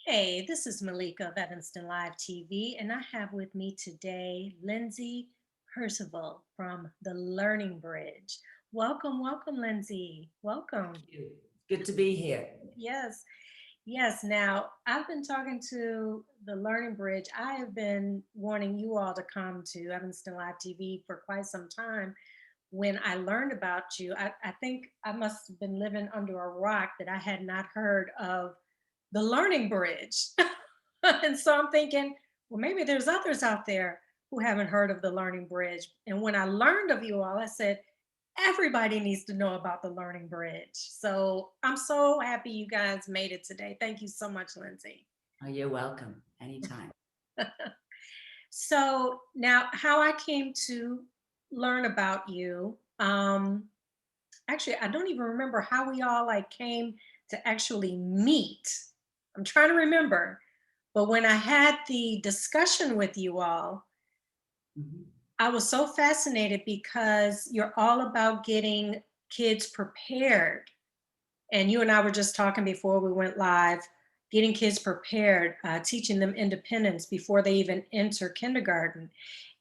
Hey, this is Malika of Evanston Live TV, and I have with me today Lindsay Percival from the Learning Bridge. Welcome, welcome, Lindsay. Welcome. You. Good to be here. Yes, yes. Now, I've been talking to the Learning Bridge. I have been wanting you all to come to Evanston Live TV for quite some time. When I learned about you, I think I must have been living under a rock that I had not heard of the Learning Bridge. And so I'm thinking, well, maybe there's others out there who haven't heard of the Learning Bridge. And when I learned of you all, I said, everybody needs to know about the Learning Bridge. So I'm so happy you guys made it today. Thank you so much, Lindsay. Oh, you're welcome. Anytime. So now, how I came to learn about you, actually, I don't even remember how we all like came to actually meet. I'm trying to remember. But when I had the discussion with you all, Mhm. I was so fascinated because you're all about getting kids prepared. And you and I were just talking before we went live, getting kids prepared, teaching them independence before they even enter kindergarten.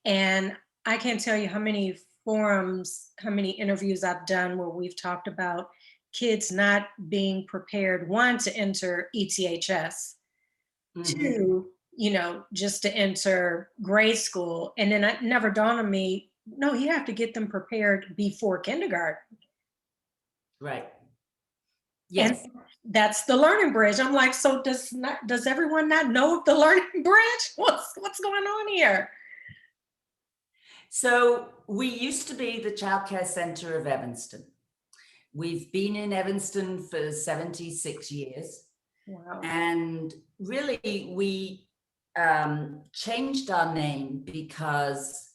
And I can't tell you how many forums, how many interviews I've done where we've talked about kids not being prepared, one, to enter ETHS, Mhm. two, just to enter grade school. And then it never dawned on me, no, you have to get them prepared before kindergarten. Right. And Yes. that's the learning bridge. I'm like, so does everyone not know of the learning bridge? What's going on here? So we used to be the childcare centre of Evanston. We've been in Evanston for 76 years. Wow. And really, we changed our name because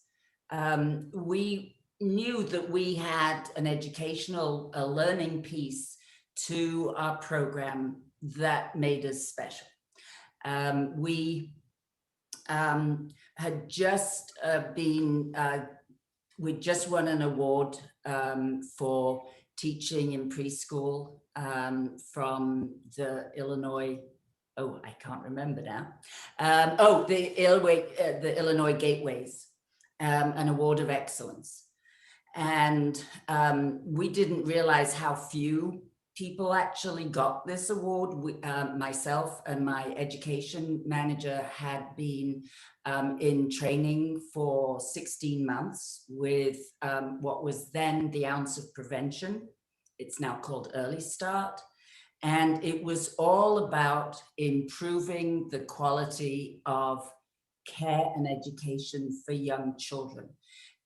we knew that we had an educational, a learning piece to our program that made us special. We had just we just won an award for teaching in preschool from the Illinois. Oh, I can't remember now. The Illinois Gateways, an award of excellence. And we didn't realize how few people actually got this award. Myself and my education manager had been in training for 16 months with what was then the ounce of prevention. It's now called Early Start. And it was all about improving the quality of care and education for young children.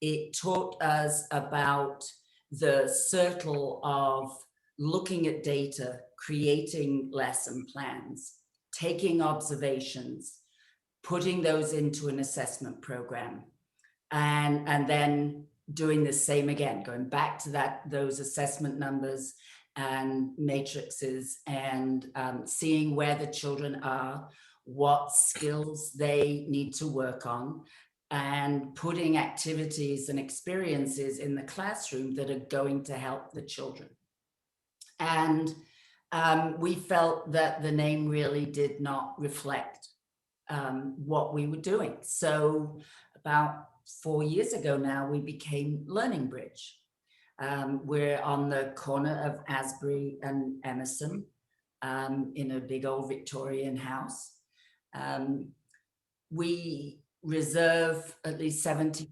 It taught us about the circle of looking at data, creating lesson plans, taking observations, putting those into an assessment program, and then doing the same again, going back to those assessment numbers and matrices, and seeing where the children are, what skills they need to work on, and putting activities and experiences in the classroom that are going to help the children. And we felt that the name really did not reflect what we were doing. So about 4 years ago now, we became Learning Bridge. We're on the corner of Asbury and Emerson in a big old Victorian house. We reserve at least 70%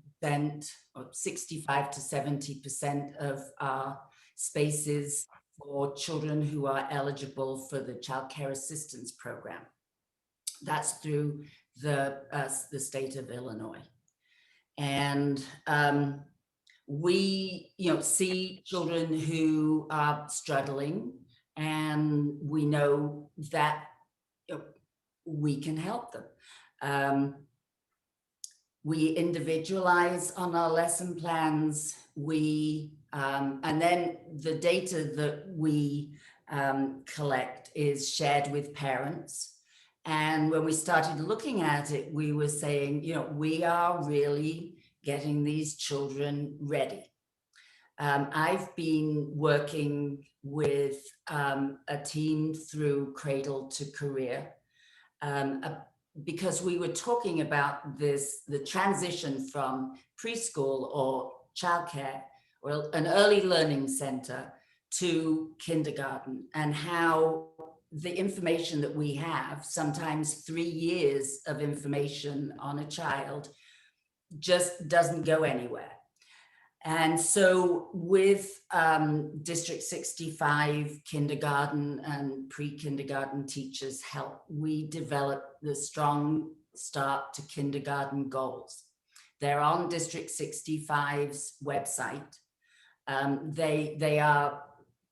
or 65 to 70% of our spaces for children who are eligible for the Child Care Assistance Program. That's through the state of Illinois. And we see children who are struggling, and we know that we can help them. We individualize on our lesson plans. And then the data that we collect is shared with parents. And when we started looking at it, we were saying, we are really getting these children ready. I've been working with a team through Cradle to Career. um, uh, because we were talking about this, the transition from preschool or childcare or an early learning center to kindergarten, and how the information that we have, sometimes 3 years of information on a child, just doesn't go anywhere. And so with District 65 kindergarten and pre-kindergarten teachers' help, we developed the Strong Start to Kindergarten goals. They're on District 65's website. They are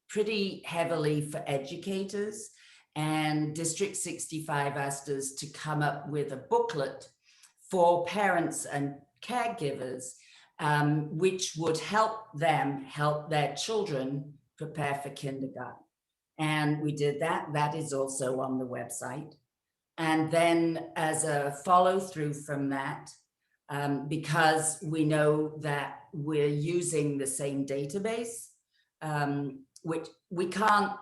pretty heavily for educators, and District 65 asked us to come up with a booklet for parents and caregivers, which would help them help their children prepare for kindergarten. And we did that. That is also on the website. And then as a follow through from that, because we know that we're using the same database, which we can't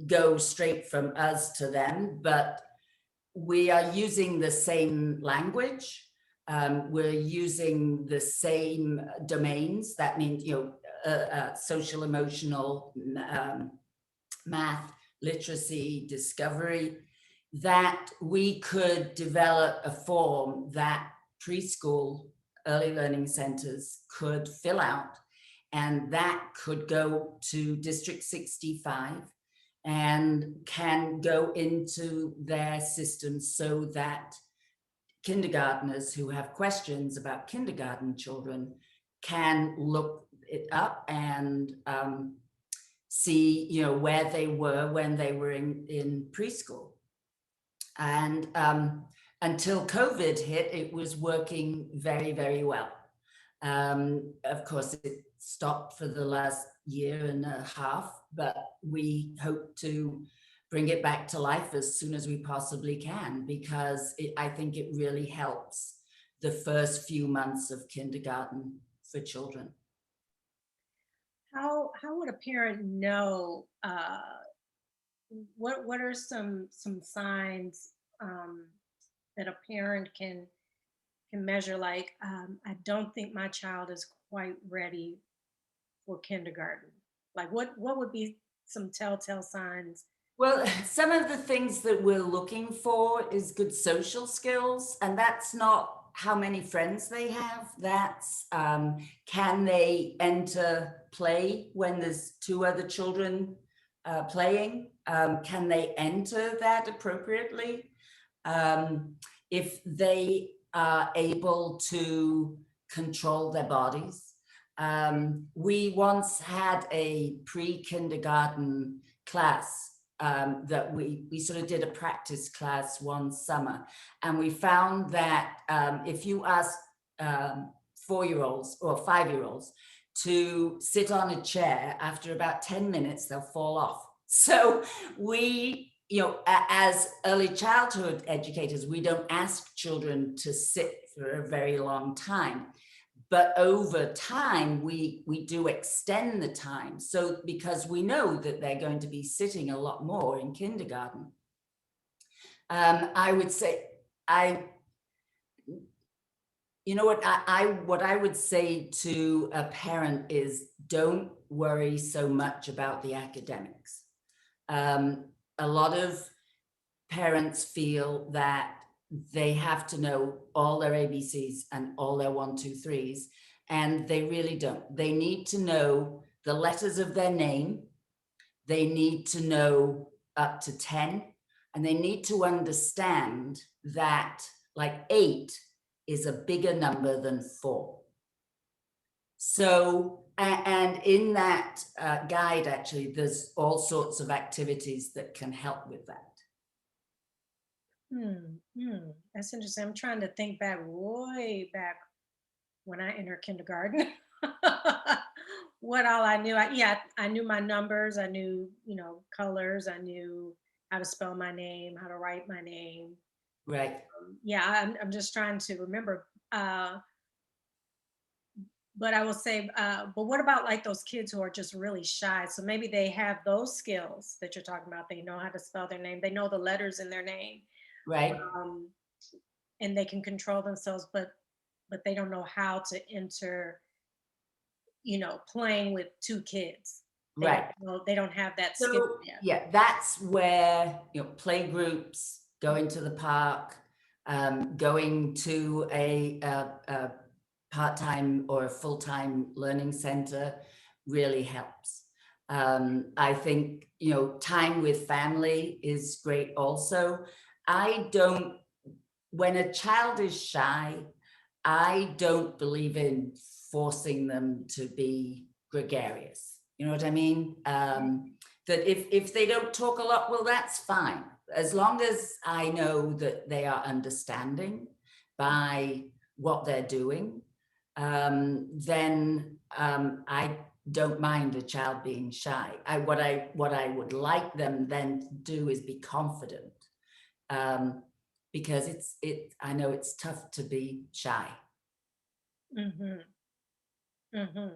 go straight from us to them, but we are using the same language. We're using the same domains. That means, social, emotional, math, literacy, discovery, that we could develop a form that preschool early learning centers could fill out, and that could go to District 65 and can go into their system, so that kindergartners who have questions about kindergarten children can look it up and see, where they were when they were in preschool. And until COVID hit, it was working very, very well. Of course, it stopped for the last year and a half, but we hope to bring it back to life as soon as we possibly can, because I think it really helps the first few months of kindergarten for children. How would a parent know what are some signs that a parent can measure, like I don't think my child is quite ready for kindergarten? Like what would be some telltale signs? Well, some of the things that we're looking for is good social skills, and that's not how many friends they have. That's can they enter play when there's two other children playing? Can they enter that appropriately? If they are able to control their bodies. We once had a pre-kindergarten class that we sort of did a practice class one summer, and we found that if you ask 4-year-olds or 5-year-olds to sit on a chair, after about 10 minutes they'll fall off. So we, as early childhood educators, we don't ask children to sit for a very long time. But over time, we do extend the time. So because we know that they're going to be sitting a lot more in kindergarten. I would say, what I would say to a parent is, don't worry so much about the academics. A lot of parents feel that they have to know all their ABCs and all their 1, 2, 3s, and they really don't. They need to know the letters of their name. They need to know up to 10, and they need to understand that like 8 is a bigger number than 4. So, and in that guide, actually, there's all sorts of activities that can help with that. That's interesting. I'm trying to think back, way back when I entered kindergarten. What all I knew. I knew my numbers. I knew, colors. I knew how to spell my name, how to write my name. Right. Yeah, I'm just trying to remember. But I will say, but what about like those kids who are just really shy? So maybe they have those skills that you're talking about. They know how to spell their name. They know the letters in their name, Right. um, and they can control themselves, but they don't know how to enter, playing with two kids. They don't Right. know, they don't have that skill So yet. yeah, that's where, play groups, going to the park, going to a part-time or a full-time learning center really helps. I think, time with family is great also. I don't, when a child is shy, I don't believe in forcing them to be gregarious. You know what I mean? That if they don't talk a lot, well, that's fine. As long as I know that they are understanding by what they're doing, then I don't mind a child being shy. What I would like them then to do is be confident, um, because I know it's tough to be shy. Hmm. Hmm.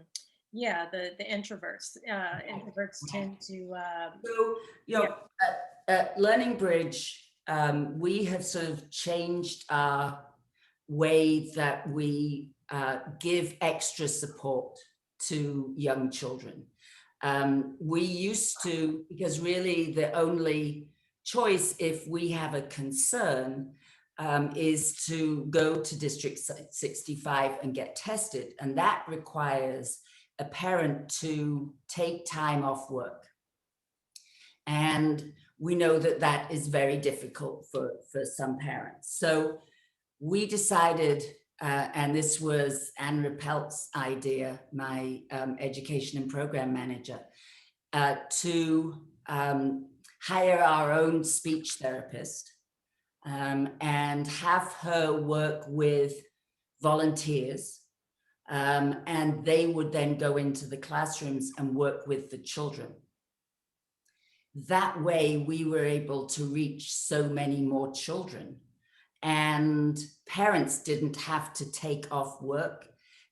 Yeah, the introverts. Introverts Right. tend to, So, yeah. at Learning Bridge, we have sort of changed our way that we give extra support to young children. We used to, because really the only choice if we have a concern is to go to District 65 and get tested. And that requires a parent to take time off work. And we know that that is very difficult for some parents. So we decided, and this was Anne Rappelt's idea, my education and program manager, to hire our own speech therapist, and have her work with volunteers. And they would then go into the classrooms and work with the children. That way, we were able to reach so many more children, and parents didn't have to take off work.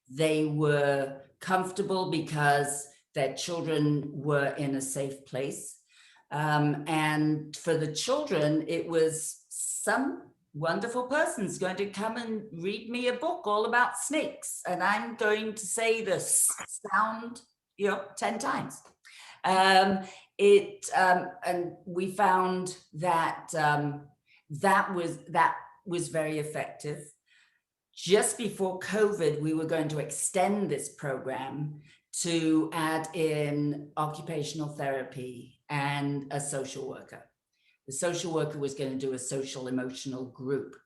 They were comfortable because their children were in a safe place. And for the children, it was some wonderful person's going to come and read me a book all about snakes, and I'm going to say the sound, 10 times. Um, and we found that that was very effective. Just before COVID, we were going to extend this program to add in occupational therapy and a social worker. The social worker was going to do a social emotional group.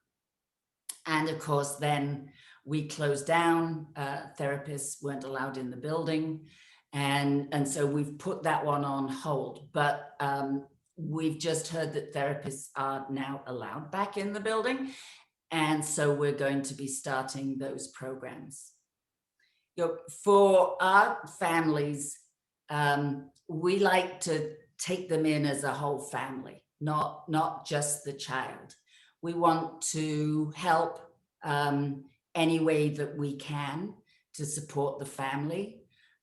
And of course, then we closed down. Therapists weren't allowed in the building. And so we've put that one on hold. But we've just heard that therapists are now allowed back in the building. And so we're going to be starting those programs. For our families, we like to take them in as a whole family, not just the child. We want to help any way that we can to support the family.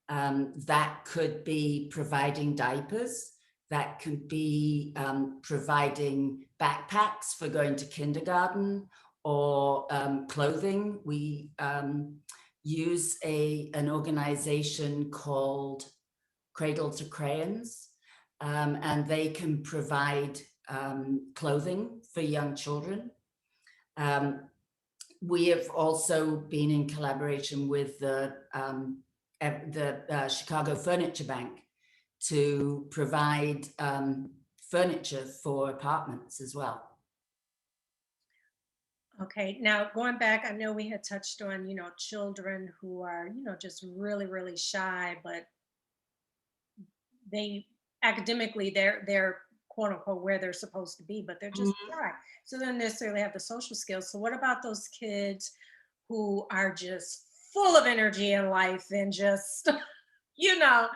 That could be providing diapers. That could be providing backpacks for going to kindergarten, or clothing. We use an organization called Cradle to Crayons, and they can provide clothing for young children. We have also been in collaboration with the Chicago Furniture Bank to provide furniture for apartments as well. Okay, now going back, I know we had touched on, children who are, just really, really shy, but they academically they're quote unquote where they're supposed to be, but they're just Mhm. shy. So they don't necessarily have the social skills. So what about those kids who are just full of energy in life and just, you know,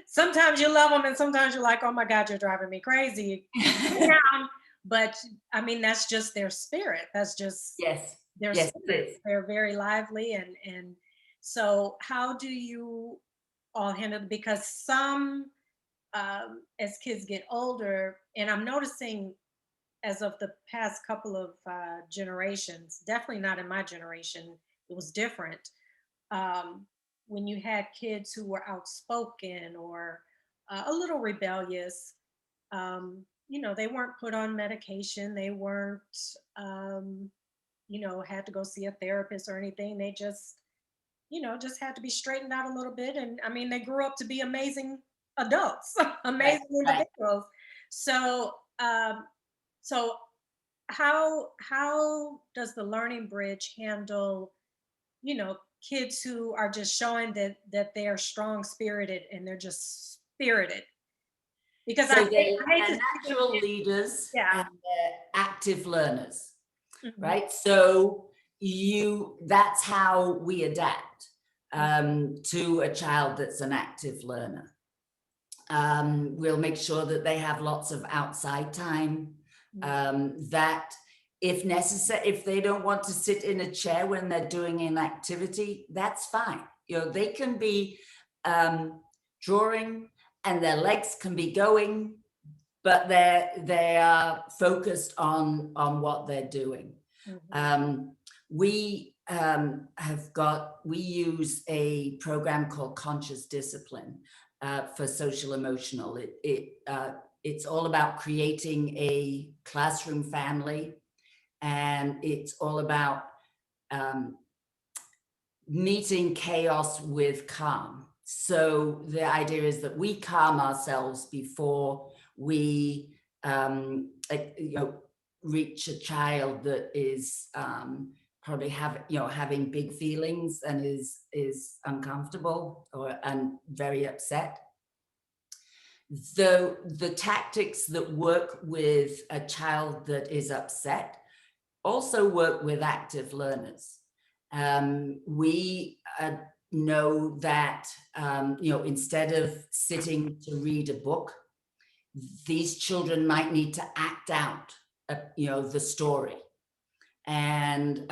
sometimes you love them and sometimes you're like, oh my God, you're driving me crazy. Calm down. But I mean, that's just their spirit. That's just Yes, their yes, it spirit. is. They're very lively, and so how do you all handle it? Because some, as kids get older, and I'm noticing as of the past couple of generations, definitely not in my generation, it was different. Um, when you had kids who were outspoken or a little rebellious, they weren't put on medication. They weren't, had to go see a therapist or anything. They just had to be straightened out a little bit. And I mean, they grew up to be amazing adults, Right, amazing right. individuals. So, so how does the Learning Bridge handle, kids who are just showing that they're strong spirited and they're just spirited? Because So I hate to they're see them natural get, leaders yeah. and they're active learners, Mhm, right? So that's how we adapt mhm, to a child that's an active learner. We'll make sure that they have lots of outside time, mhm, that if necessary, if they don't want to sit in a chair when they're doing an activity, that's fine. They can be drawing and their legs can be going, but they are focused on what they're doing. mhm, Um, we use a program called Conscious Discipline for social emotional. It's all about creating a classroom family, and it's all about um, meeting chaos with calm. So the idea is that we calm ourselves before we reach a child that is probably having big feelings and is uncomfortable and very upset. The tactics that work with a child that is upset also work with active learners. We know that instead of sitting to read a book, these children might need to act out the story. And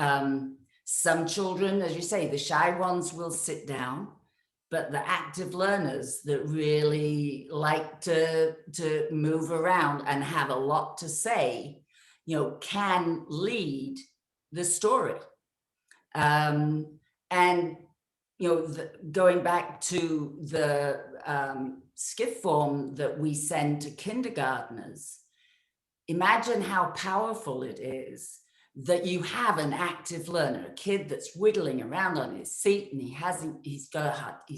some children, as you say, the shy ones will sit down, but the active learners that really like to move around and have a lot to say, can lead the story. And going back to the skiff form that we send to kindergartners, imagine how powerful it is that you have an active learner, a kid that's wiggling around on his seat and he's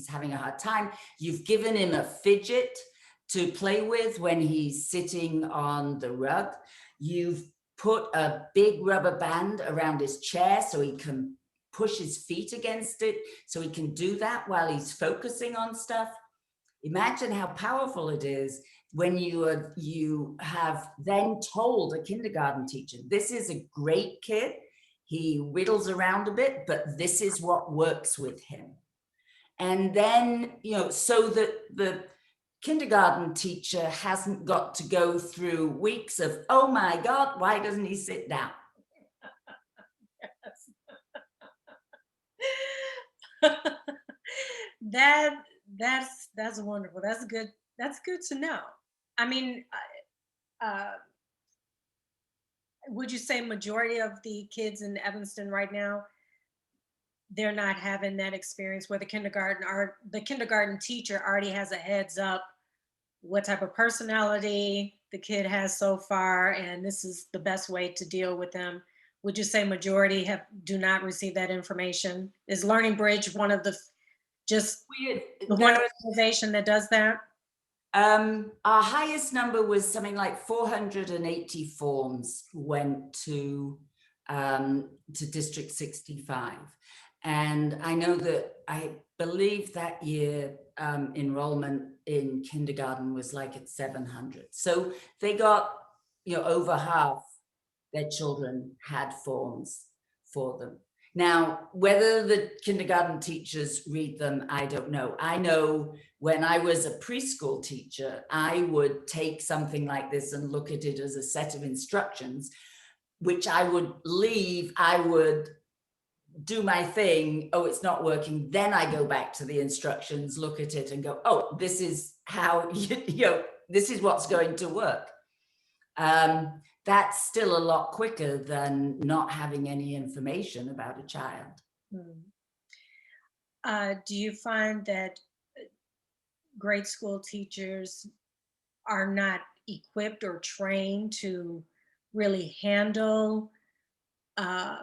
having a hard time. You've given him a fidget to play with when he's sitting on the rug. You've put a big rubber band around his chair so he can push his feet against it, so he can do that while he's focusing on stuff. Imagine how powerful it is when you have then told a kindergarten teacher, this is a great kid, he whittles around a bit, but this is what works with him. And then, so that the kindergarten teacher hasn't got to go through weeks of, oh my God, why doesn't he sit down? yes. that that's wonderful. That's good. That's good to know. I mean, would you say majority of the kids in Evanston right now, they're not having that experience where the kindergarten teacher already has a heads up what type of personality the kid has so far, and this is the best way to deal with them? Would you say majority do not receive that information? Is Learning Bridge one of just the one There are organization that does that? our highest number was something like 480 forms went to District 65. And I know that I believe that year enrollment in kindergarten was like at 700. So they got, over half their children had forms for them. Now, whether the kindergarten teachers read them, I don't know. I know when I was a preschool teacher, I would take something like this and look at it as a set of instructions, which I would leave. I would do my thing. Oh, it's not working. Then I go back to the instructions, look at it and go, oh, this is how, this is what's going to work. that's still a lot quicker than not having any information about a child. Mm. Do you find that grade school teachers are not equipped or trained to really handle uh,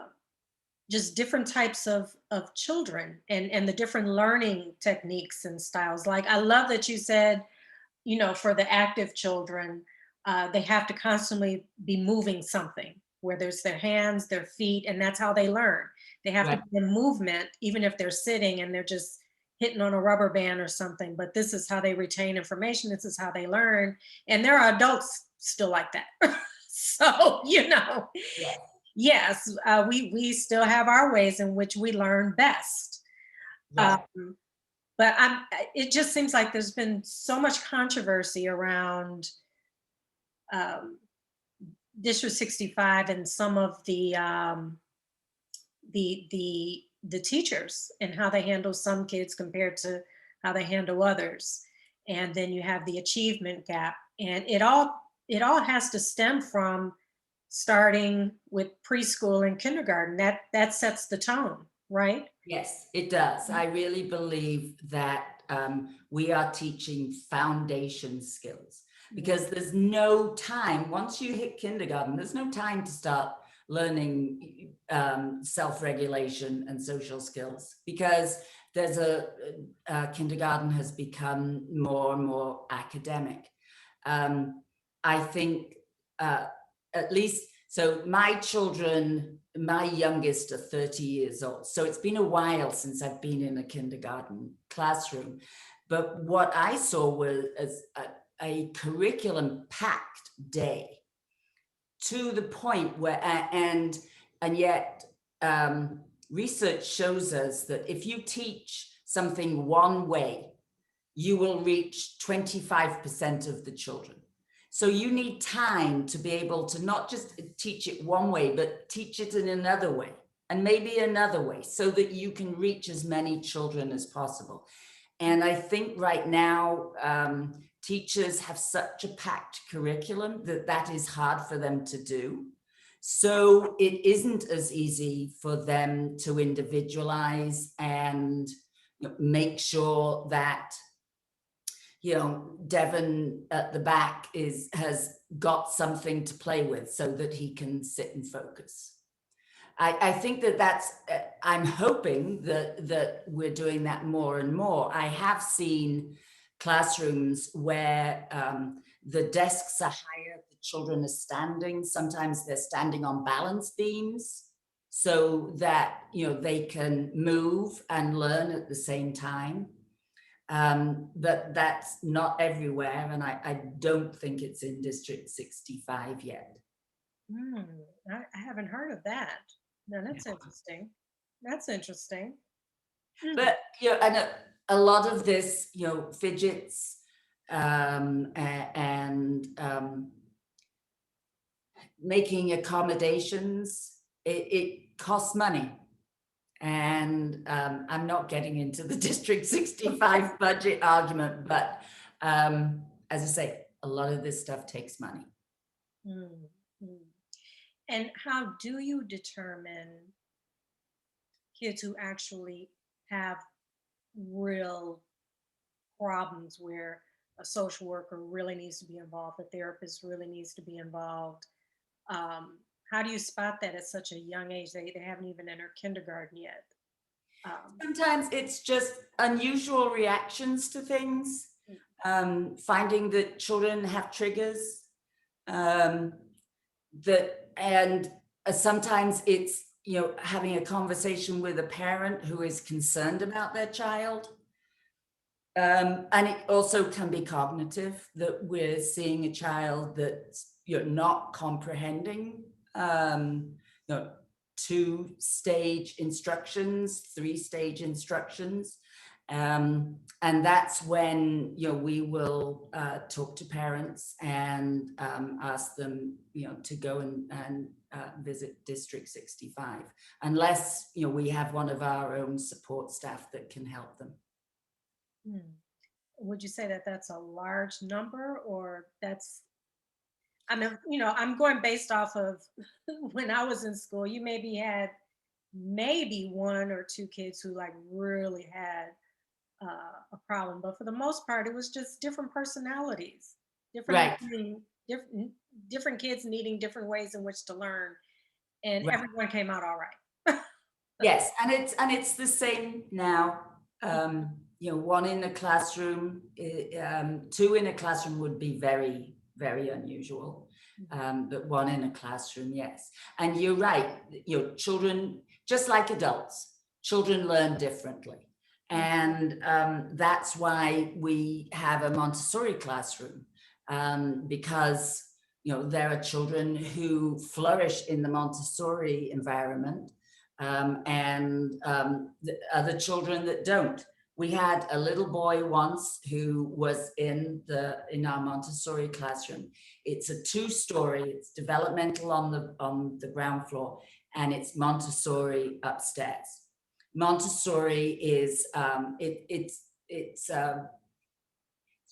just different types of children and the different learning techniques and styles? Like, I love that you said, for the active children, they have to constantly be moving something, whether it's their hands, their feet, and that's how they learn. They have to Right. be in movement, even if they're sitting and they're just hitting on a rubber band or something. But this is how they retain information. This is how they learn. And there are adults still like that. So, Yes. yes, we still have our ways in which we learn best. Um, Right. but it just seems like there's been so much controversy around um, District 65 and some of the teachers and how they handle some kids compared to how they handle others. And then you have the achievement gap, and it all has to stem from starting with preschool and kindergarten. That sets the tone, right? Yes, it does. I really believe that we are teaching foundation skills because there's no time, once you hit kindergarten, there's no time to start learning self-regulation and social skills because there's kindergarten has become more and more academic. I think uh, at least, so my children, my youngest are 30 years old. So it's been a while since I've been in a kindergarten classroom. But what I saw was a curriculum packed day to the point where, and yet research shows us that if you teach something one way, you will reach 25% of the children. So you need time to be able to not just teach it one way, but teach it in another way and maybe another way so that you can reach as many children as possible. And I think right now, teachers have such a packed curriculum that is hard for them to do. So it isn't as easy for them to individualize and make sure that Devon at the back has got something to play with so that he can sit and focus. I think I'm hoping that we're doing that more and more. I have seen classrooms where the desks are higher, the children are standing. Sometimes they're standing on balance beams so that, they can move and learn at the same time. But that's not everywhere, and I don't think it's in District 65 yet. Mm, I haven't heard of that. No, Yeah. that's interesting. That's interesting. Mm, But and a lot of this, fidgets and making accommodations, it costs money. And I'm not getting into the District 65 budget argument, but as I say, a lot of this stuff takes money. mm, mm. And how do you determine kids who actually have real problems where a social worker really needs to be involved, a therapist really needs to be involved? Um, how do you spot that at such a young age? They haven't even entered kindergarten yet. Um, Sometimes it's just unusual reactions to things, mm, finding that children have triggers, um, and sometimes it's, having a conversation with a parent who is concerned about their child. And it also can be cognitive, that we're seeing a child that's not comprehending you know, 2-stage instructions, 3-stage instructions. And that's when we will talk to parents and ask them to go and visit District 65, unless we have one of our own support staff that can help them. mm. Would you say that that's a large number, or I mean, I'm going based off of when I was in school. You maybe had maybe one or two kids who like really had a problem, but for the most part, it was just different personalities, different Right, different different kids needing different ways in which to learn, and right. everyone came out all right. Yes, and it's the same now. One in a classroom, two in a classroom would be very, very unusual. But one in a classroom, yes. And you're right. Children, just like adults, children learn differently, and that's why we have a Montessori classroom, because there are children who flourish in the Montessori environment, and the other children that don't. We had a little boy once who was in our Montessori classroom. It's a two-story. It's developmental on the ground floor, and it's Montessori upstairs. Montessori is it's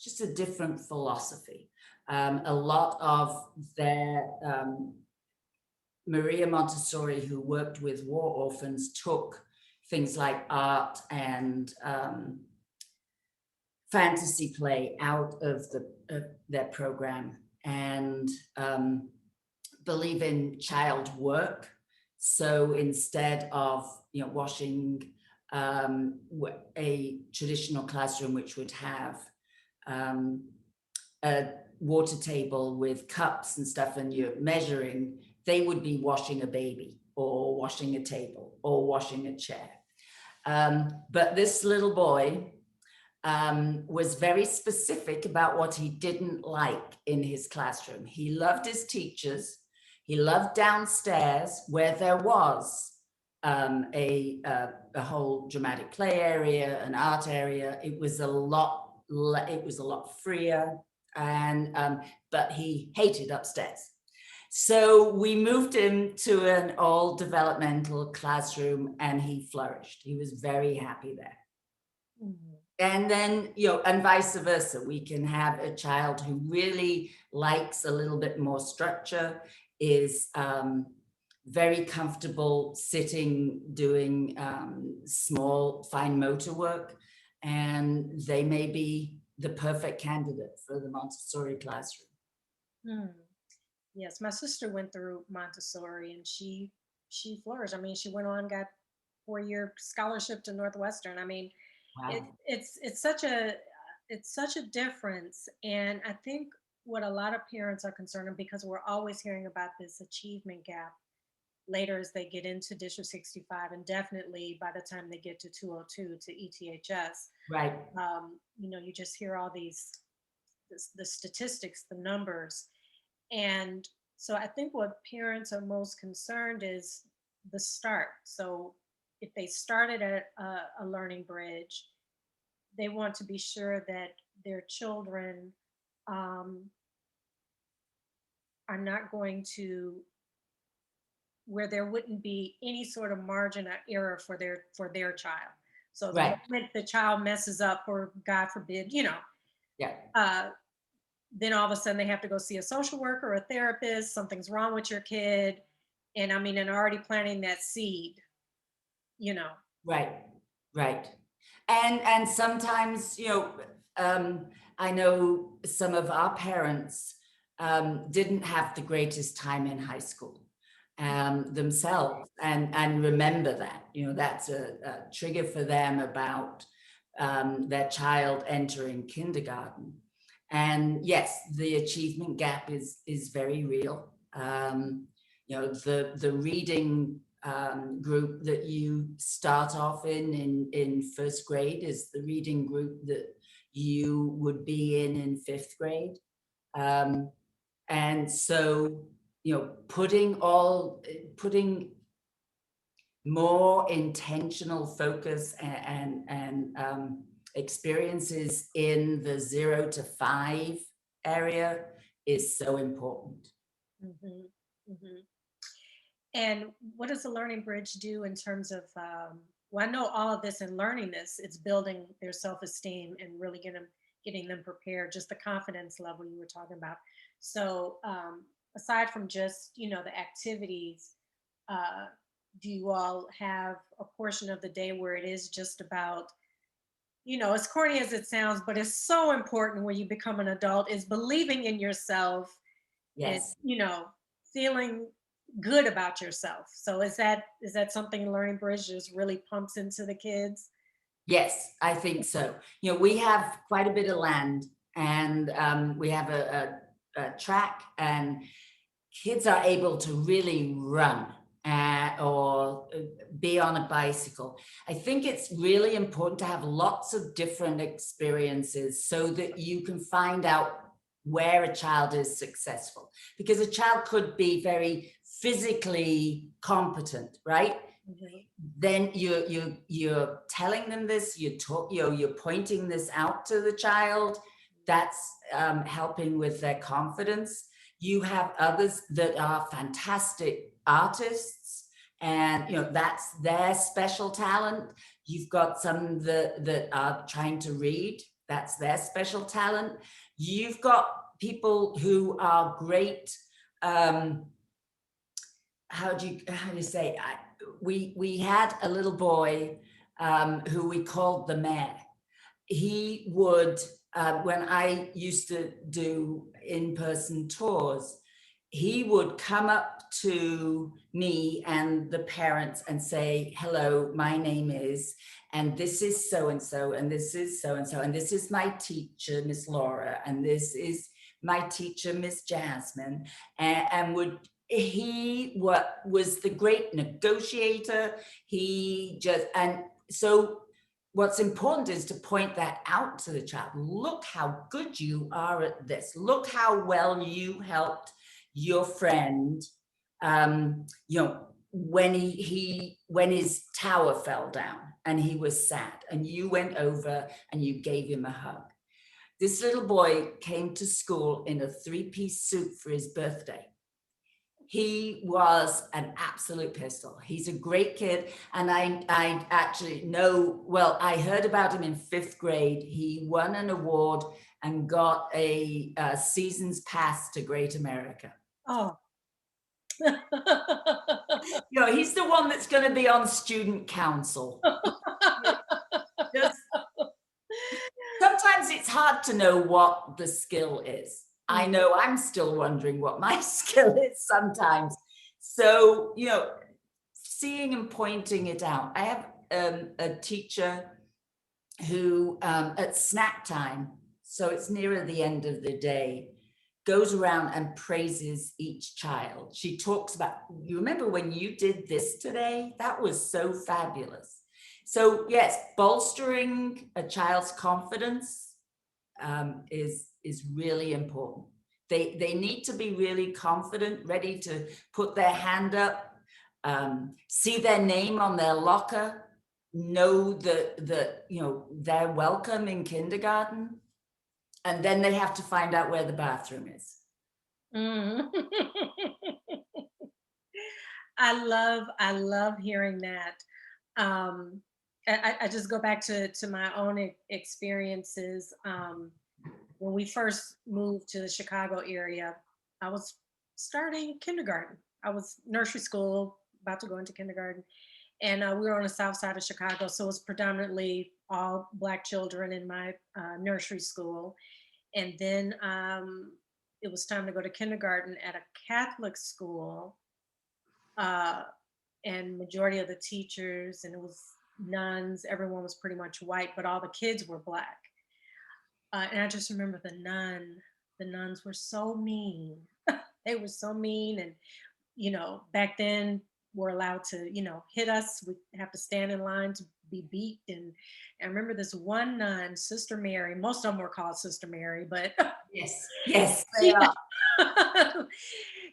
just a different philosophy. A lot of their Maria Montessori, who worked with war orphans, took things like art and fantasy play out of their program, and believe in child work. So instead of washing a traditional classroom, which would have a water table with cups and stuff, and you're measuring, they would be washing a baby or washing a table or washing a chair. But this little boy was very specific about what he didn't like in his classroom. He loved his teachers. He loved downstairs where there was a whole dramatic play area, an art area. It was a lot freer, and but he hated upstairs. So we moved him to an all developmental classroom, and he flourished. He was very happy there. Mhm. And then, and vice versa. We can have a child who really likes a little bit more structure, is very comfortable sitting, doing small, fine motor work, and they may be the perfect candidate for the Montessori classroom. Hmm. Yes, my sister went through Montessori and she flourished. I mean, she went on, got 4-year scholarship to Northwestern. I mean, Wow. it's such a difference, and I think what a lot of parents are concerned of, because we're always hearing about this achievement gap later as they get into District 65, and definitely by the time they get to 202 to ETHS. Right. You just hear all the statistics, the numbers, and so I think what parents are most concerned is the start. So if they started at a learning bridge, they want to be sure that their children um, are not going to, where there wouldn't be any sort of margin of error for their child. So the Right. moment the child messes up, or God forbid, Yeah. uh, then all of a sudden they have to go see a social worker or a therapist. Something's wrong with your kid, and I mean, and already planting that seed. You know. Right. Right. And sometimes, I know some of our parents didn't have the greatest time in high school themselves, and remember that, that's a trigger for them about their child entering kindergarten. And yes, the achievement gap is very real. The reading group that you start off in first grade is the reading group that you would be in fifth grade. And so, putting more intentional focus and experiences in the 0 to 5 area is so important. Hmm. Hmm. And what does the Learning Bridge do in terms of? Well, I know all of this and learning this. It's building their self-esteem and really getting them prepared. Just the confidence level you were talking about. So, aside from just, the activities, uh, do you all have a portion of the day where it is just about, as corny as it sounds, but it's so important when you become an adult, is believing in yourself and, Yes. feeling good about yourself. So is that something Learning Bridge just really pumps into the kids? Yes, I think so. We have quite a bit of land, and we have a track, and kids are able to really run or be on a bicycle. I think it's really important to have lots of different experiences so that you can find out where a child is successful. Because a child could be very physically competent, right? Mhm. Then you're telling them this, you're pointing this out to the child. That's helping with their confidence. You have others that are fantastic artists, and that's their special talent. You've got some that are trying to read. That's their special talent. You've got people who are great. um, how do you say, we had a little boy who we called the mayor. He would, when I used to do in-person tours, he would come up to me and the parents and say, hello, my name is, and this is so and so, and this is so and so, and this is my teacher, Miss Laura, and this is my teacher, Miss Jasmine. And would he was the great negotiator. He just, and so what's important is to point that out to the child. Look how good you are at this. Look how well you helped your friend, when when his tower fell down and he was sad, and you went over and you gave him a hug. This little boy came to school in a three-piece suit for his birthday. He was an absolute pistol. He's a great kid. And I actually know, well, I heard about him in fifth grade. He won an award and got a season's pass to Great America. Oh. He's the one that's going to be on student council. Just sometimes it's hard to know what the skill is. I Mm. know I'm still wondering what my skill is sometimes. So, seeing and pointing it out. I have a teacher who, at snack time, so it's nearer the end of the day, goes around and praises each child. She talks about, you remember when you did this today? That was so fabulous. So yes, bolstering a child's confidence is really important. They need to be really confident, ready to put their hand up, see their name on their locker, know that they're welcome in kindergarten, and then they have to find out where the bathroom is. Mm. I love hearing that. Um, I just go back to my own experiences. When we first moved to the Chicago area, I was starting kindergarten. I was nursery school, about to go into kindergarten, and we were on the south side of Chicago, so it was predominantly all Black children in my nursery school. And then it was time to go to kindergarten at a Catholic school, uh, and majority of the teachers, and it was nuns. Everyone was pretty much white, but all the kids were Black. And I just remember the nuns were so mean. They were so mean, and back then were allowed to, hit us. We have to stand in line to be beat. And I remember this one nun, Sister Mary. Most of them were called Sister Mary, but Yes, yes, they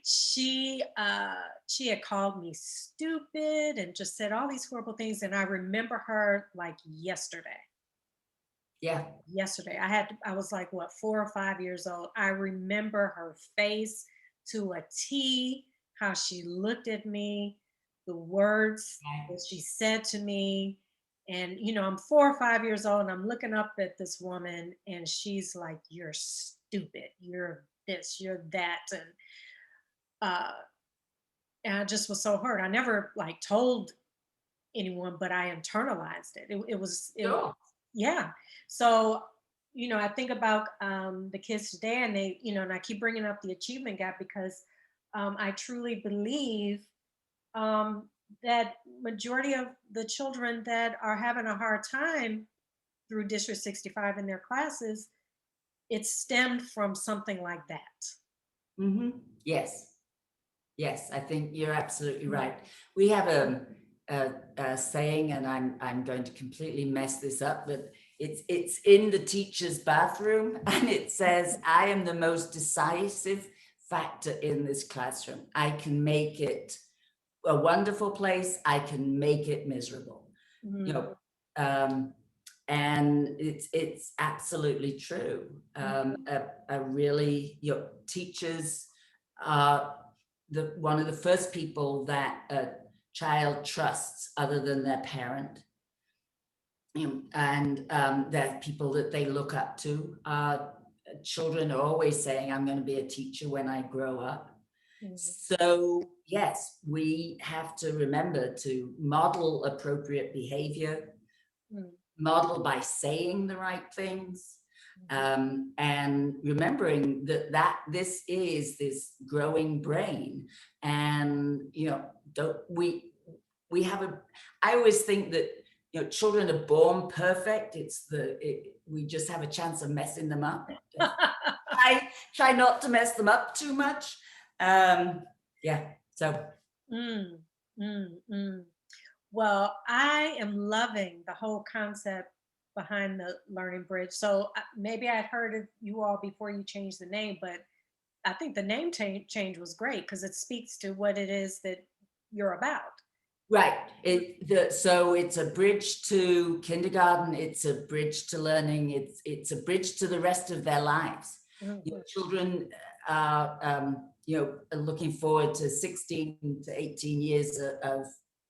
she are. she had called me stupid and just said all these horrible things. And I remember her like yesterday. Yeah, Yesterday. I was like, what, 4 or 5 years old. I remember her face to a T, how she looked at me, the words right. that she said to me. And I'm 4 or 5 years old and I'm looking up at this woman and she's like, you're stupid. You're this, you're that. Uh, and I just was so hurt. I never like told anyone, but I internalized it. It was, Sure. yeah. So, I think about the kids today, and and I keep bringing up the achievement gap because I truly believe um, that majority of the children that are having a hard time through District 65 in their classes, it stemmed from something like that. Hmm. Yes. Yes, I think you're absolutely Mm. right. We have a saying, and I'm going to completely mess this up, but it's in the teacher's bathroom, and it says, "I am the most decisive factor in this classroom. I can make it a wonderful place. I can make it miserable." You Mm, know, um, and it's absolutely true. mhm, A really, teachers are one of the first people that a child trusts other than their parent. And they're people that they look up to. Children are always saying, "I'm going to be a teacher when I grow up." mhm, So yes, we have to remember to model appropriate behavior, mm, model by saying the right things, mhm. and remembering that this is this growing brain. And don't we have a I always think that children are born perfect. We just have a chance of messing them up. I try not to mess them up too much. Yeah, so Mm, mm, mm. Well, I am loving the whole concept behind the Learning Bridge. So maybe I'd heard of you all before you changed the name, but I think the name change was great because it speaks to what it is that you're about. right. So it's a bridge to kindergarten. It's a bridge to learning. It's a bridge to the rest of their lives. Mhm, Children are, are looking forward to 16 to 18 years of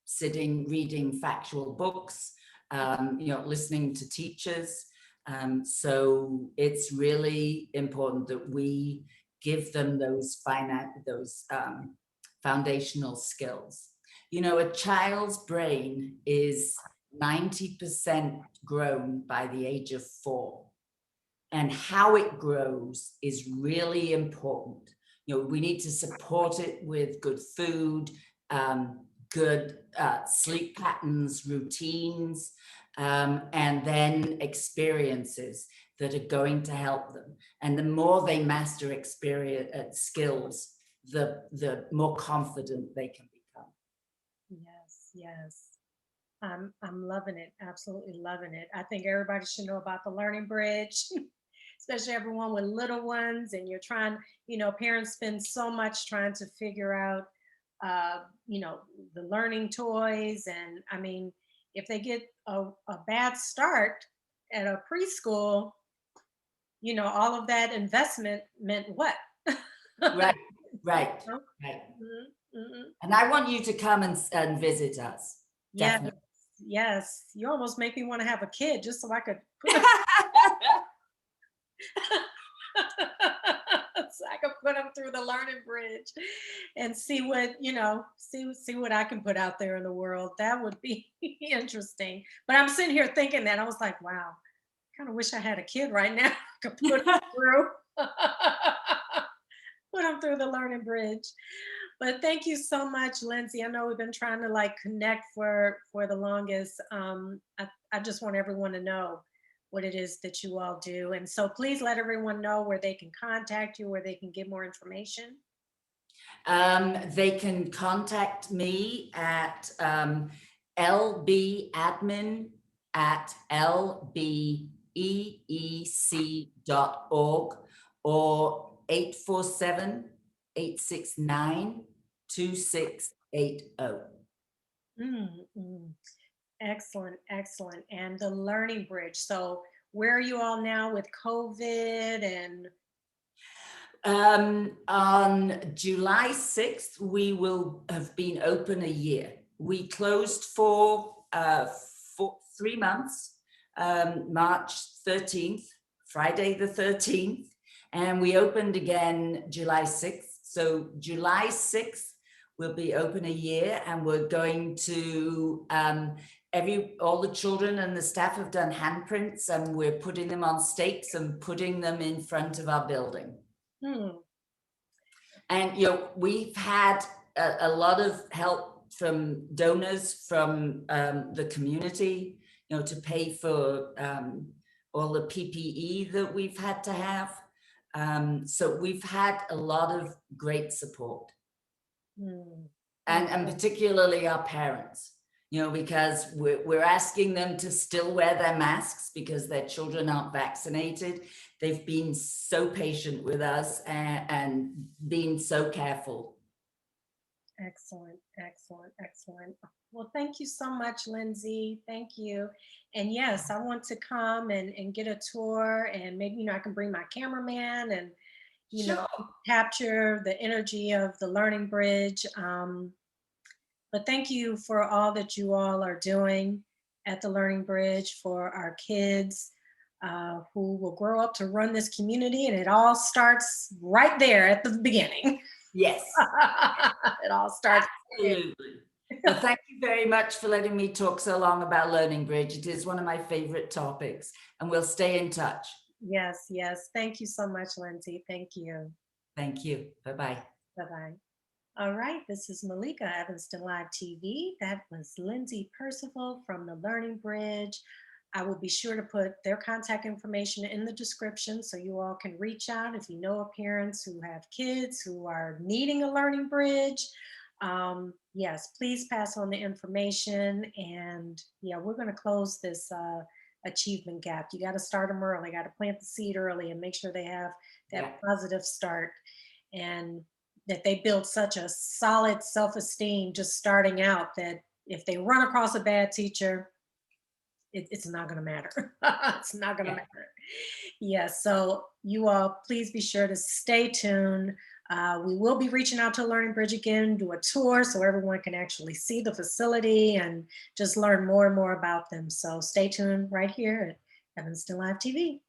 sitting, reading factual books, listening to teachers. So it's really important that we give them those foundational skills. A child's brain is 90% grown by the age of 4, and how it grows is really important. We need to support it with good food, good sleep patterns, routines, and then experiences that are going to help them. And the more they master experience skills, the more confident they can become. yes, yes. I'm loving it. Absolutely loving it. I think everybody should know about the Learning Bridge, especially everyone with little ones. And you're trying, parents spend so much trying to figure out, uh, you know, the learning toys. And I mean, if they get a bad start at a preschool, all of that investment meant what? Right, right, You know? right. Mhm, mhm. And I want you to come and visit us. Yes, Definitely. yes. You almost make me want to have a kid just so I could put them so I could put them through the learning bridge and see what, see what I can put out there in the world. That would be interesting. But I'm sitting here thinking that I was like, wow, kind of wish I had a kid right now. I could put them through. Put them through the learning bridge. But thank you so much, Lindsay. I know we've been trying to like connect for the longest. I just want everyone to know what it is that you all do, and so please let everyone know where they can contact you, where they can get more information. They can contact me at lbadmin at lbeec.org, or 847-869-2680. Mm, mm. Excellent, excellent. And the learning bridge. So where are you all now with COVID and On July 6th, we will have been open a year. We closed for 3 months, March 13th, Friday the 13th, And we opened again July 6th. So July 6th, we'll be open a year, and we're going to, all the children and the staff have done handprints, and we're putting them on stakes and putting them in front of our building. Hmm. And, we've had a lot of help from donors from the community, to pay for all the PPE that we've had to have. So we've had a lot of great support, Hmm. and particularly our parents, because we're asking them to still wear their masks because their children aren't vaccinated. They've been so patient with us and being so careful. Excellent, excellent, excellent. Well, thank you so much, Lindsay. Thank you. And yes, I want to come and get a tour, and maybe, I can bring my cameraman and, you know, Sure. capture the energy of the Learning Bridge. But thank you for all that you all are doing at the Learning Bridge for our kids who will grow up to run this community. And it all starts right there at the beginning. Yes, It all starts there. absolutely. Well, thank you very much for letting me talk so long about Learning Bridge. It is one of my favorite topics, and we'll stay in touch. Yes, yes. Thank you so much, Lindsay. Thank you. Thank you. Bye-bye. Bye-bye. All right, this is Malika, Evanston Live TV. That was Lindsay Percival from the Learning Bridge. I will be sure to put their contact information in the description so you all can reach out if you know of parents who have kids who are needing a Learning Bridge. Yes, please pass on the information. And yeah, we're going to close this achievement gap. You got to start them early, got to plant the seed early and make sure they have that Yeah. positive start, and that they build such a solid self-esteem just starting out that if they run across a bad teacher, it's not going to matter. It's not going to Yeah. matter. Yes. So you all, please be sure to stay tuned. We will be reaching out to Learning Bridge again, do a tour so everyone can actually see the facility and just learn more and more about them. So stay tuned right here at Evanston Live TV.